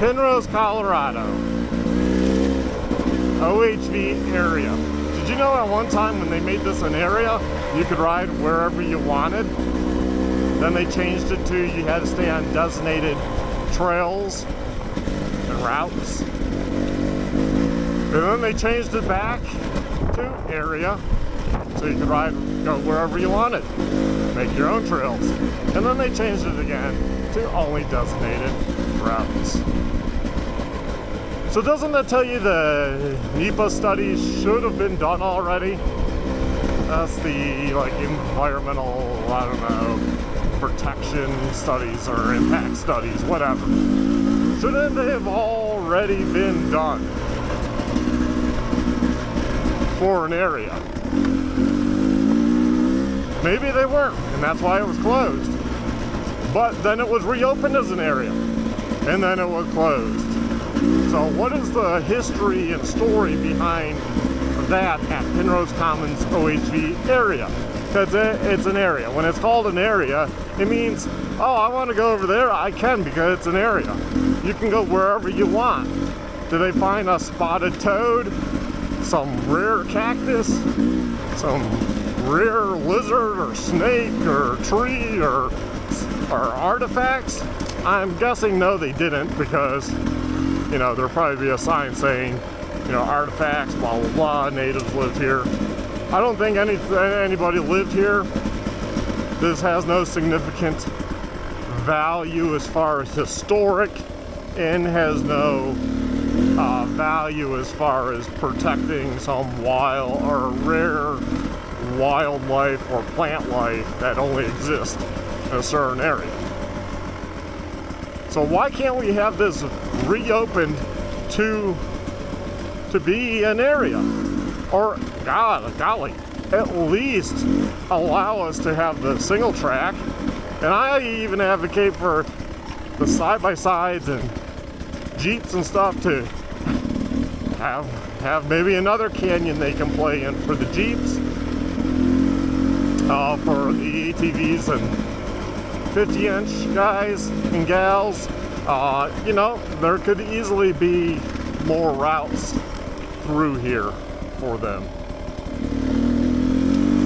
Penrose, Colorado. OHV area. Did you know at one time when they made this an area, you could ride wherever you wanted? Then they changed it to you had to stay on designated trails and routes. And then they changed it back to area, so you could go wherever you wanted. Make your own trails. And then they changed it again to only designated routes. So doesn't that tell you the NEPA studies should have been done already? That's the environmental, I don't know, protection studies or impact studies, whatever. Shouldn't they have already been done for an area? Maybe they weren't, and that's why it was closed. But then it was reopened as an area, and then it was closed. So what is the history and story behind that at Penrose Commons OHV area? Because it's an area. When it's called an area, it means, oh, I want to go over there, I can because it's an area. You can go wherever you want. Do they find a spotted toad, some rare cactus, some rare lizard or snake or tree or artifacts? I'm guessing no, they didn't, because there'll probably be a sign saying, artifacts, blah, blah, blah, natives lived here. I don't think anybody lived here. This has no significant value as far as historic, and has no value as far as protecting some wild or rare wildlife or plant life that only exists in a certain area. So why can't we have this reopened to be an area? Or, golly, at least allow us to have the single track. And I even advocate for the side-by-sides and Jeeps and stuff to have maybe another canyon they can play in for the Jeeps, for the ATVs and 50-inch guys and gals. There could easily be more routes through here for them.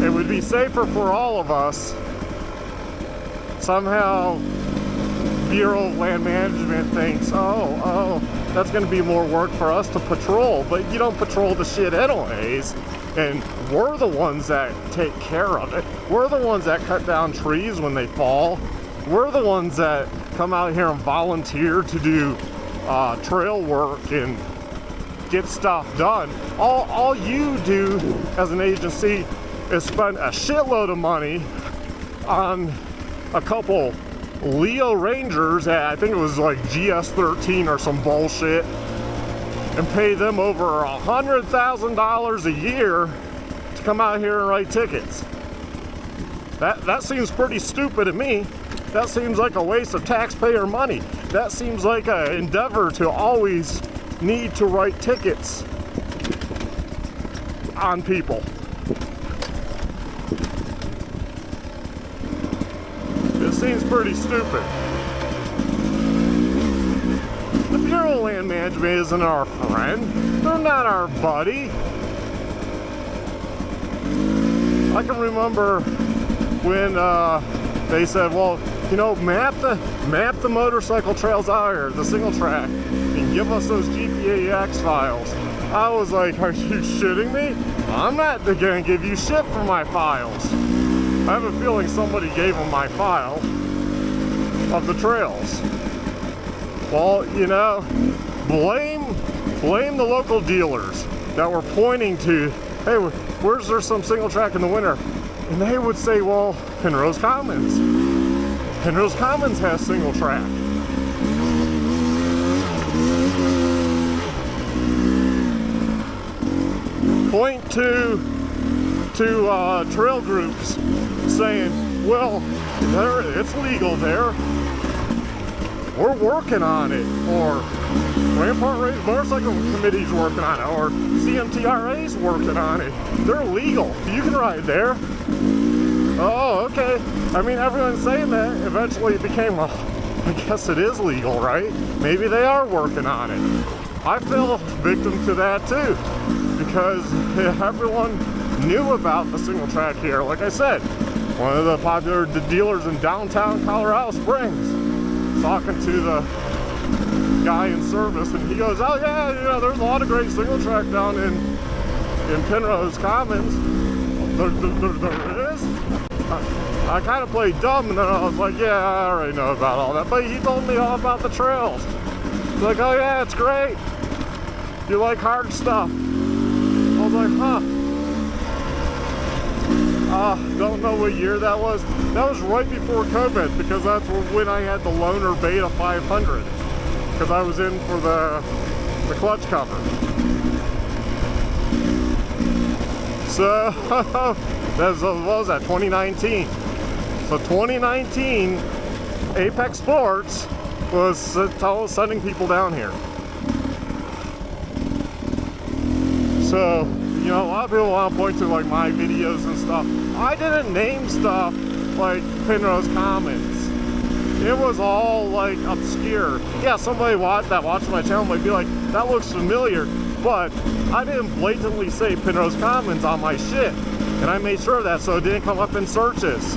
It would be safer for all of us. Somehow Bureau of Land Management thinks, oh, that's going to be more work for us to patrol, but you don't patrol the shit anyways. And we're the ones that take care of it. We're the ones that cut down trees when they fall. We're the ones that come out here and volunteer to do trail work and get stuff done. All you do as an agency is spend a shitload of money on a couple Leo Rangers at, I think it was like GS13 or some bullshit, and pay them over $100,000 a year to come out here and write tickets. That seems pretty stupid to me. That seems like a waste of taxpayer money. That seems like an endeavor to always need to write tickets on people. This seems pretty stupid. The Bureau of Land Management isn't our friend. They're not our buddy. I can remember when they said, well, map the motorcycle trails out here, the single track, and give us those GPAX files. I was like, are you shitting me? I'm not gonna give you shit for my files. I have a feeling somebody gave them my file of the trails. Well, blame the local dealers that were pointing to, hey, where's there some single track in the winter? And they would say, well, Penrose Commons. Penrose Commons has single track. Point to trail groups saying, well, it's legal there. We're working on it. Or Rampart Race Motorcycle Committee's working on it. Or CMTRA's working on it. They're legal. You can ride there. Oh, okay. I mean, everyone's saying that. Eventually it became, I guess it is legal, right? Maybe they are working on it. I fell victim to that too, because everyone knew about the single track here. Like I said, one of the popular dealers in downtown Colorado Springs, talking to the guy in service, and he goes, oh yeah, you know, there's a lot of great single track down in Penrose Commons. There is? I kind of played dumb, and then I was like, yeah, I already know about all that. But he told me all about the trails. He's like, oh yeah, it's great. You like hard stuff. I was like, huh. Don't know what year that was. That was right before COVID, because that's when I had the Loner Beta 500. Because I was in for the clutch cover. So, what was that, 2019? So 2019, Apex Sports was sending people down here. So, you know, a lot of people want to point to like my videos and stuff. I didn't name stuff like Penrose Commons. It was all like obscure. Yeah, somebody that watched my channel might be like, that looks familiar, but I didn't blatantly say Penrose Commons on my shit. And I made sure of that so it didn't come up in searches.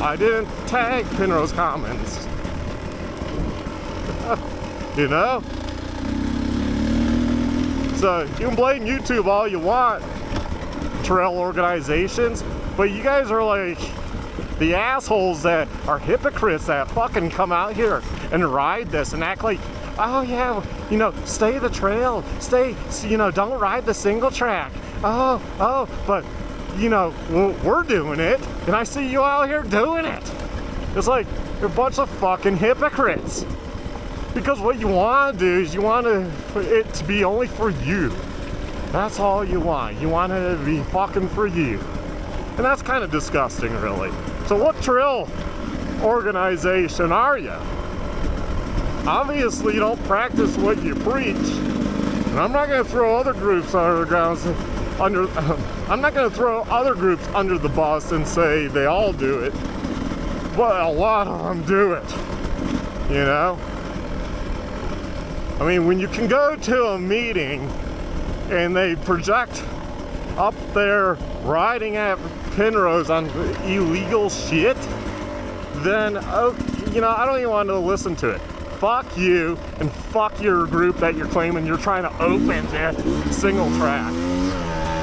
I didn't tag Penrose Commons. You know? So you can blame YouTube all you want, trail organizations, but you guys are like the assholes that are hypocrites that fucking come out here and ride this and act like, oh yeah, you know, stay the trail, you know, don't ride the single track. Oh, but you know, we're doing it, and I see you out here doing it. It's like, you're a bunch of fucking hypocrites. Because what you want to do is you want it to be only for you. That's all you want. You want it to be fucking for you. And that's kind of disgusting, really. So what trail organization are you? Obviously, you don't practice what you preach. And I'm not going to throw other groups I'm not going to throw other groups under the bus and say they all do it. But a lot of them do it. You know? I mean, when you can go to a meeting and they project up there riding at Penrose on illegal shit, then, oh, you know, I don't even want to listen to it. Fuck you, and fuck your group that you're claiming you're trying to open that single track.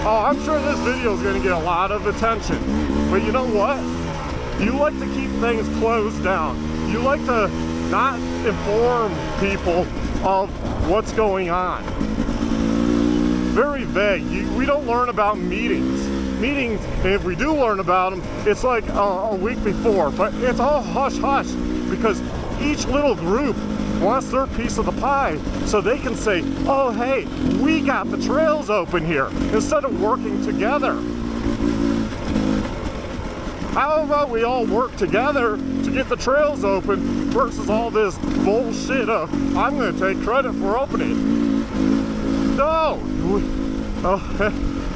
Oh, I'm sure this video is going to get a lot of attention. But you know what? You like to keep things closed down. You like to not inform people of what's going on. Very vague. We don't learn about meetings. Meetings, and if we do learn about them, it's like a week before. But it's all hush-hush because each little group wants their piece of the pie so they can say, oh, hey, we got the trails open here, instead of working together. How about we all work together to get the trails open versus all this bullshit of, I'm going to take credit for opening it. No!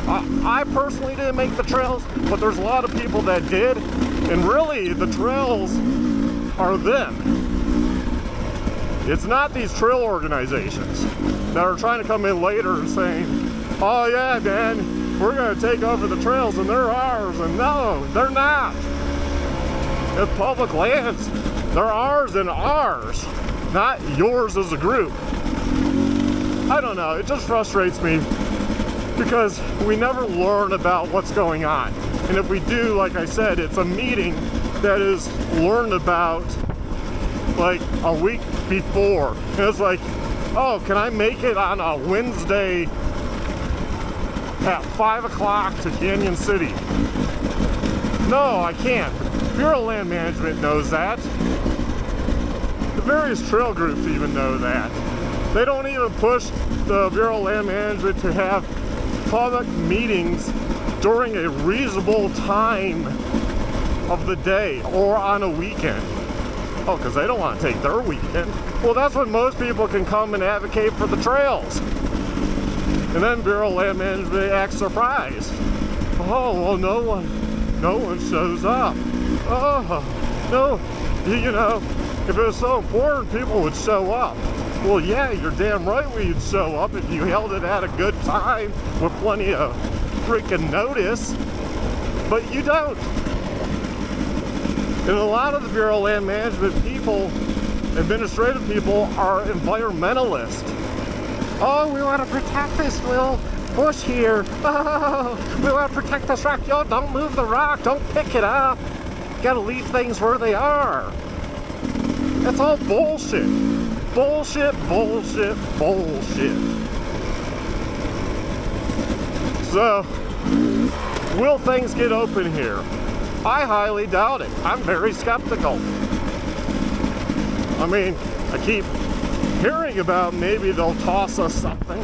I personally didn't make the trails, but there's a lot of people that did, and really the trails are them. It's not these trail organizations that are trying to come in later and saying, oh yeah, man, we're going to take over the trails and they're ours. And no, they're not. It's public lands. They're ours and ours, not yours as a group. I don't know. It just frustrates me because we never learn about what's going on. And if we do, like I said, it's a meeting that is learned about like a week before. And it's like, oh, can I make it on a Wednesday at 5 o'clock to Canyon City? No, I can't. Bureau of Land Management knows that. The various trail groups even know that. They don't even push the Bureau of Land Management to have public meetings during a reasonable time of the day or on a weekend. Oh, because they don't want to take their weekend. Well, that's when most people can come and advocate for the trails. And then Bureau of Land Management acts surprised. Oh, well, no one shows up. Oh, no, you know, If it was so important, people would show up. Well, yeah, you're damn right we'd show up if you held it at a good time with plenty of freaking notice, but you don't. And a lot of the Bureau of Land Management people, administrative people, are environmentalists. Oh, we want to protect this little bush here. Oh, we want to protect this rock. Yo, don't move the rock. Don't pick it up. You gotta leave things where they are. That's all bullshit. Bullshit, bullshit, bullshit. So, will things get open here? I highly doubt it. I'm very skeptical. I mean, I keep hearing about maybe they'll toss us something.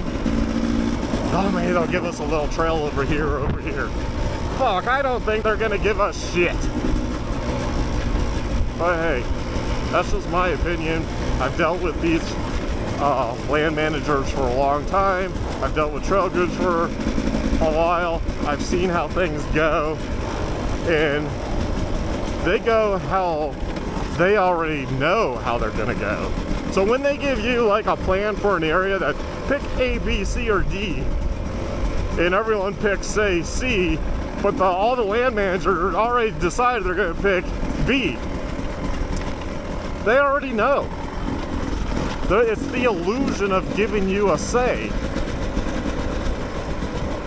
Oh, maybe they'll give us a little trail over here, over here. Fuck, I don't think they're gonna give us shit. But hey, that's just my opinion. I've dealt with these land managers for a long time. I've dealt with trail groups for a while. I've seen how things go, and they go how they already know how they're gonna go. So when they give you like a plan for an area that pick A, B, C, or D, and everyone picks, say, C, but all the land managers already decided they're gonna pick B. They already know. It's the illusion of giving you a say.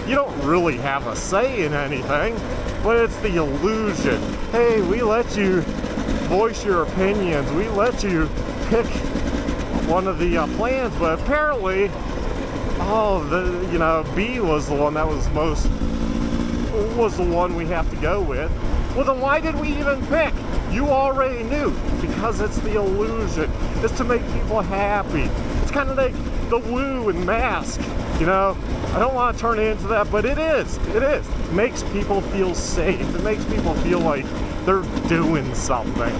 You don't really have a say in anything, but it's the illusion. Hey, we let you voice your opinions. We let you pick one of the plans, but apparently, B was the one that was the one we have to go with. Well, then why did we even pick? You already knew, because it's the illusion. It's to make people happy. It's kind of like the woo and mask, you know? I don't want to turn it into that, but it is. It is. It makes people feel safe. It makes people feel like they're doing something.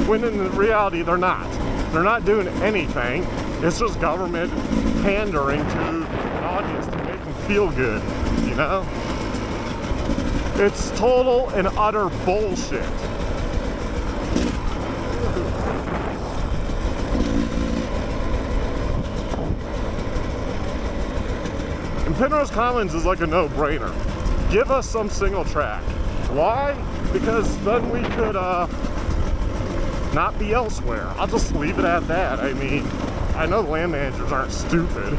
When in reality, they're not. They're not doing anything. It's just government pandering to an audience to make them feel good, you know? It's total and utter bullshit. And Penrose Commons is like a no-brainer. Give us some single track. Why? Because then we could not be elsewhere. I'll just leave it at that. I mean, I know the land managers aren't stupid,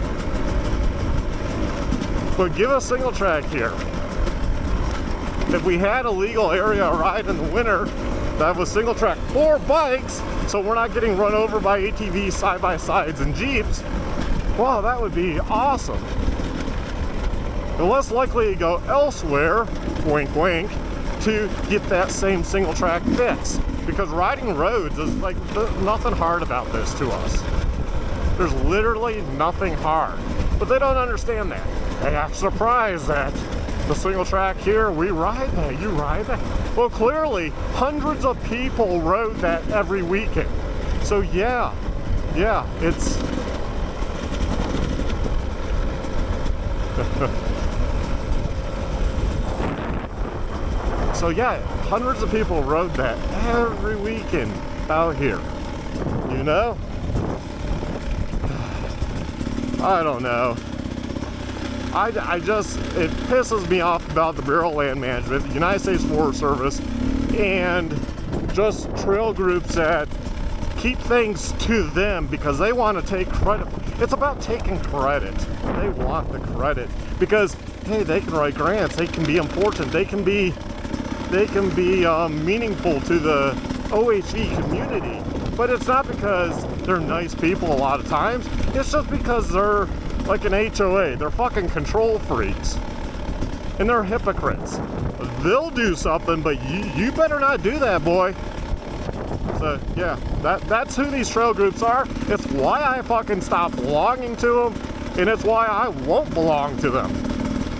but give us single track here. If we had a legal area ride in the winter that was single track for bikes, so we're not getting run over by ATVs, side-by-sides, and Jeeps, wow, that would be awesome. We're less likely to go elsewhere, wink wink, to get that same single track fix. Because riding roads is like, nothing hard about this to us. There's literally nothing hard. But they don't understand that. They act surprised that the single track here, we ride that, you ride that. Well, clearly, hundreds of people rode that every weekend. So yeah, it's... So yeah, hundreds of people rode that every weekend out here, you know? I don't know. I just, it pisses me off about the Bureau of Land Management, the United States Forest Service, and just trail groups that keep things to them because they want to take credit. It's about taking credit. They want the credit because, hey, they can write grants, they can be important, they can be meaningful to the OHV community. But it's not because they're nice people a lot of times. It's just because they're like an HOA. They're fucking control freaks. And they're hypocrites. They'll do something, but you better not do that, boy. So, yeah, that's who these trail groups are. It's why I fucking stopped belonging to them, and it's why I won't belong to them.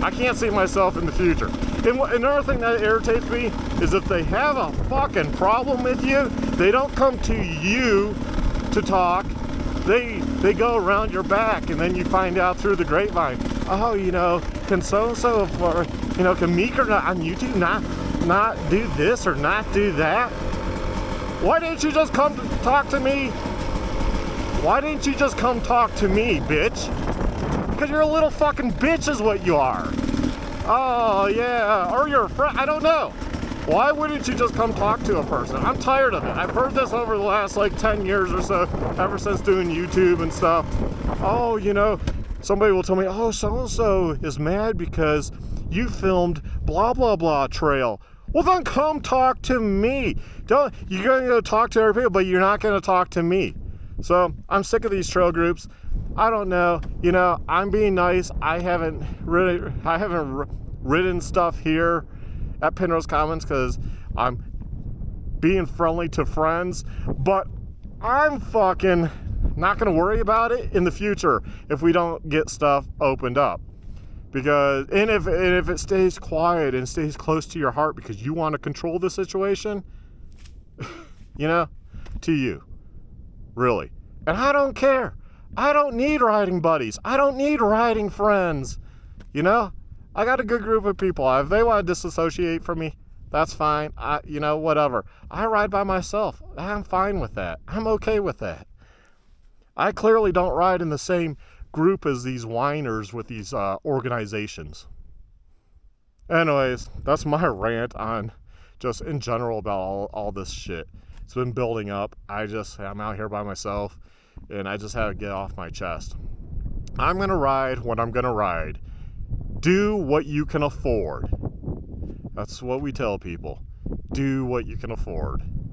I can't see myself in the future. And another thing that irritates me is if they have a fucking problem with you, they don't come to you to talk. They go around your back, and then you find out through the grapevine, oh, you know, can so-and-so, or, you know, can Meeker on YouTube not do this or not do that? Why didn't you just come talk to me? Why didn't you just come talk to me, bitch? Because you're a little fucking bitch is what you are. Oh, yeah. Or you're a friend. I don't know. Why wouldn't you just come talk to a person? I'm tired of it. I've heard this over the last like 10 years or so, ever since doing YouTube and stuff. Oh, you know, somebody will tell me, oh, so-and-so is mad because you filmed blah, blah, blah trail. Well, then come talk to me. You're going to go talk to other people, but you're not going to talk to me. So I'm sick of these trail groups. I don't know. You know, I'm being nice. I haven't ridden stuff here at Penrose Commons because I'm being friendly to friends, but I'm fucking not going to worry about it in the future if we don't get stuff opened up. Because if it stays quiet and stays close to your heart because you want to control the situation, you know, to you, really. And I don't care. I don't need riding buddies. I don't need riding friends. You know, I got a good group of people. If they want to disassociate from me, that's fine. You know, whatever. I ride by myself. I'm fine with that. I'm okay with that. I clearly don't ride in the same group as these whiners with these organizations. Anyways, that's my rant on just in general about all this shit. It's been building up. I'm out here by myself, and I just had to get off my chest. I'm going to ride when I'm going to ride. Do what you can afford. That's what we tell people. Do what you can afford.